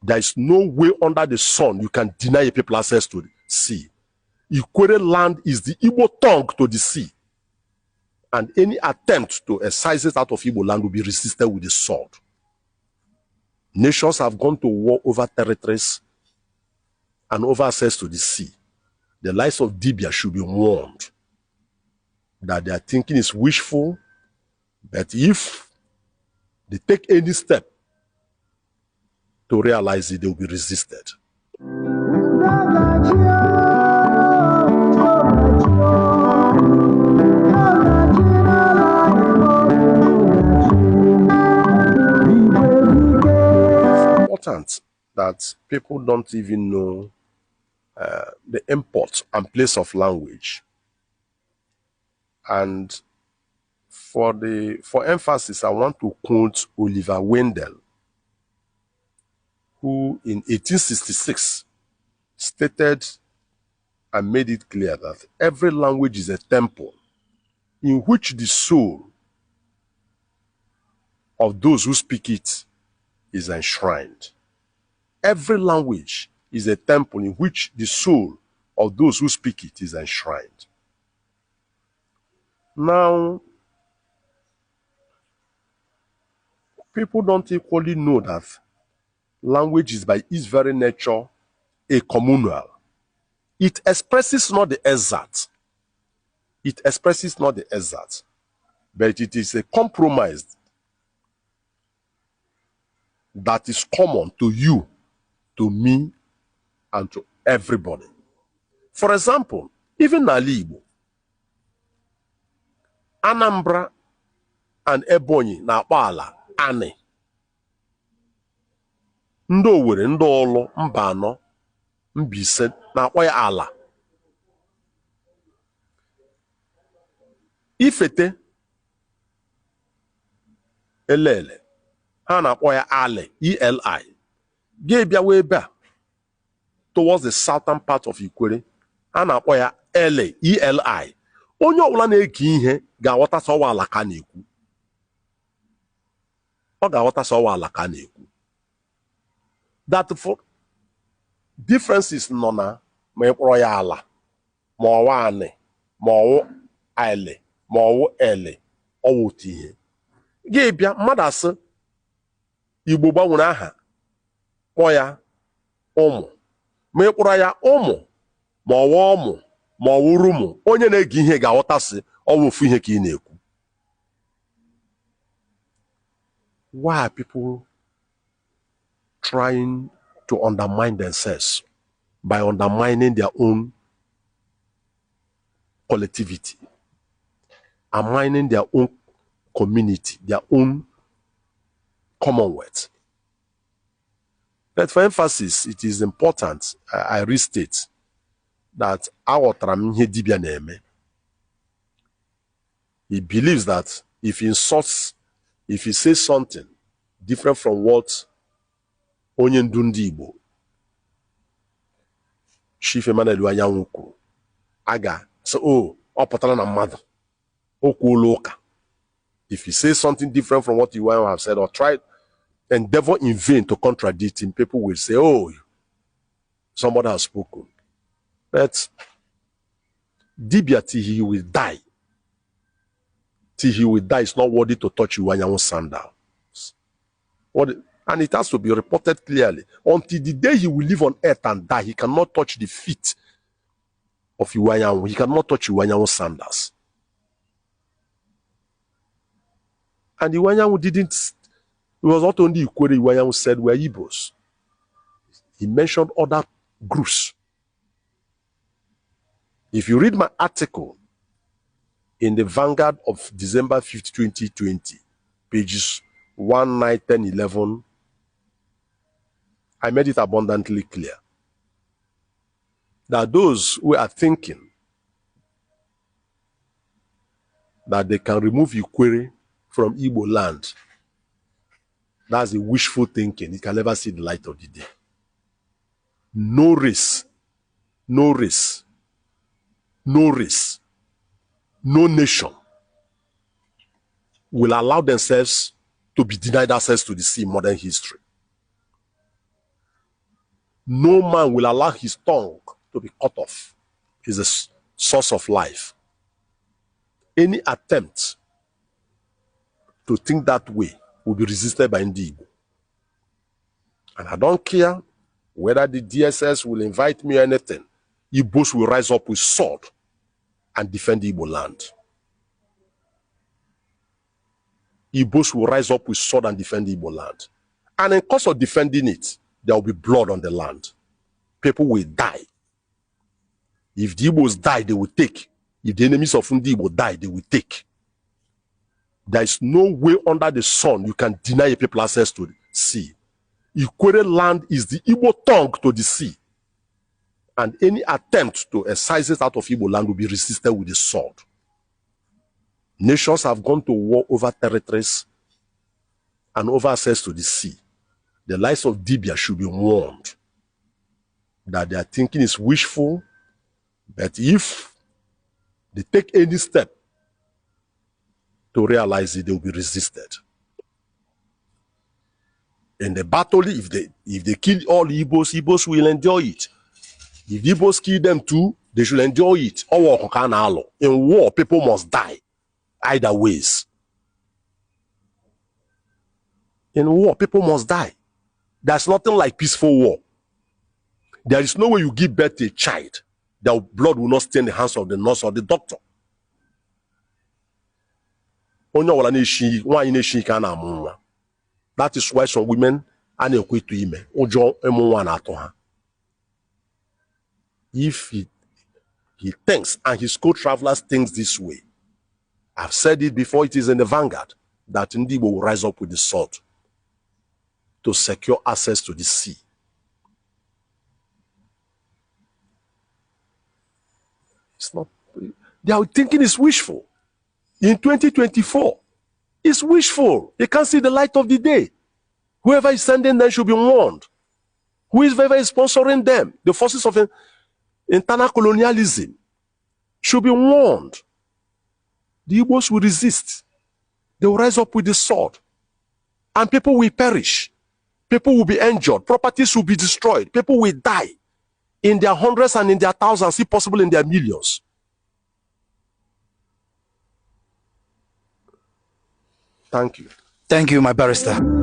There is no way under the sun you can deny a people access to the sea. IKWERRE land is the Igbo tongue to the sea. And any attempt to excise it out of Igbo land will be resisted with the sword. Nations have gone to war over territories and over access to the sea. The lives of Dibia should be warned that their thinking is wishful, but if they take any step to realize it, they will be resisted. It's important that people don't even know the import and place of language. And for emphasis, I want to quote Oliver Wendell, who in 1866 stated and made it clear that every language is a temple in which the soul of those who speak it is enshrined. Every language is a temple in which the soul of those who speak it is enshrined. Now, people don't equally know that language is by its very nature a communal. It expresses not the exact. It expresses not the exact, but it is a compromise that is common to you, to me, and to everybody. For example, even Igbo, Anambra and Ebonyi na-akpọ ala ani. Ndị Owerri, ndị Olu, mba anọ, Mbaise na-akpọ ya ala. Ifete, Elele, ha na-akpọ ya ale, E-L-I. Ga-ebịa wee ebe a, towards the southern part of IKWERRE, ha na-akpọ ya ele, E-L-I. Onye ọbụla na-ege ihe ga-aghọta sọ ọwa ala ka na-ekwu. Ọ ga-aghọta sọ ọwa ala ka na-ekwu. That for differences nọ na ma ịkpọrọ ya ala, ma ọwụ anị, ma ọwụ ele, ma ọwụ ele, ọwụ otu ihe. Ga-ebịa mmadụ asị Igbo gbanwere aha kpọọ ya ụmụ, ma ịkpọrọ ya ụmụ, ma ọwụ ụmụ, ma ọ wụrụ ụmụ, onye na-ege ihe ga-aghọtasị ọwụ ofu ihe ka ị na-ekwu. Why are people trying to undermine themselves by undermining their own collectivity, undermining their own community, their own commonwealth? But for emphasis, it is important, I restate, that he believes that if he insults, if he says something different from what onye ndu ndị Igbo, Chief Emmanuel Anyanwụ aga so ọ pụtara na mmadụ okwu ụlọ ụka. If he says something different from what you have said or try endeavor in vain to contradict him, people will say, oh, somebody has spoken. But Dibia till he will die. Till he will die, it's not worthy to touch Iwanyanwu's sandals. And it has to be reported clearly. Until the day he will live on earth and die, he cannot touch the feet of Iwanyanwu. He cannot touch Iwanyanwu's sandals. And Iwanyanwu didn't, it was not only IKWERRE Iwanyanwu said were Igbos. He mentioned other groups. If you read my article in the Vanguard of December 5th, 2020, pages 1, 9, 10, 11, I made it abundantly clear that those who are thinking that they can remove IKWERRE from Igbo land, that's a wishful thinking. It can never see the light of the day. No race, no race, no race, no nation will allow themselves to be denied access to the sea in modern history. No man will allow his tongue to be cut off. He's the source of life. Any attempt to think that way will be resisted by Igbo. And I don't care whether the DSS will invite me or anything. Igbos will rise up with sword and defend Igbo land. Igbos will rise up with sword and defend Igbo land. And in course of defending it, there will be blood on the land. People will die. If the Igbos die, they will take. If the enemies of Ndi Igbo die, they will take. There is no way under the sun you can deny a people access to the sea. IKWERRE land is the Igbo tongue to the sea. And any attempt to excise it out of Igbo land will be resisted with the sword. Nations have gone to war over territories and over access to the sea. The lives of Dibia should be warned that their thinking is wishful, but if they take any step to realize it, they will be resisted. In the battle, if they kill all Igbos, Igbos will enjoy it. If Igbos kill them too, they should enjoy it. In war, people must die. Either ways. In war, people must die. There's nothing like peaceful war. There is no way you give birth to a child that blood will not stay in the hands of the nurse or the doctor. That is why some women are not equipped to him. If he thinks, and his co-travelers thinks this way, I've said it before, it is in the vanguard, that Ndi will rise up with the sword to secure access to the sea. It's not, their thinking is wishful. In 2024, it's wishful. They can't see the light of the day. Whoever is sending them should be warned. Whoever is sponsoring them, the forces of internal colonialism, should be warned. The Igbos will resist. They will rise up with the sword. And people will perish. People will be injured. Properties will be destroyed. People will die in their hundreds and in their thousands, if possible in their millions. Thank you. Thank you, my barrister.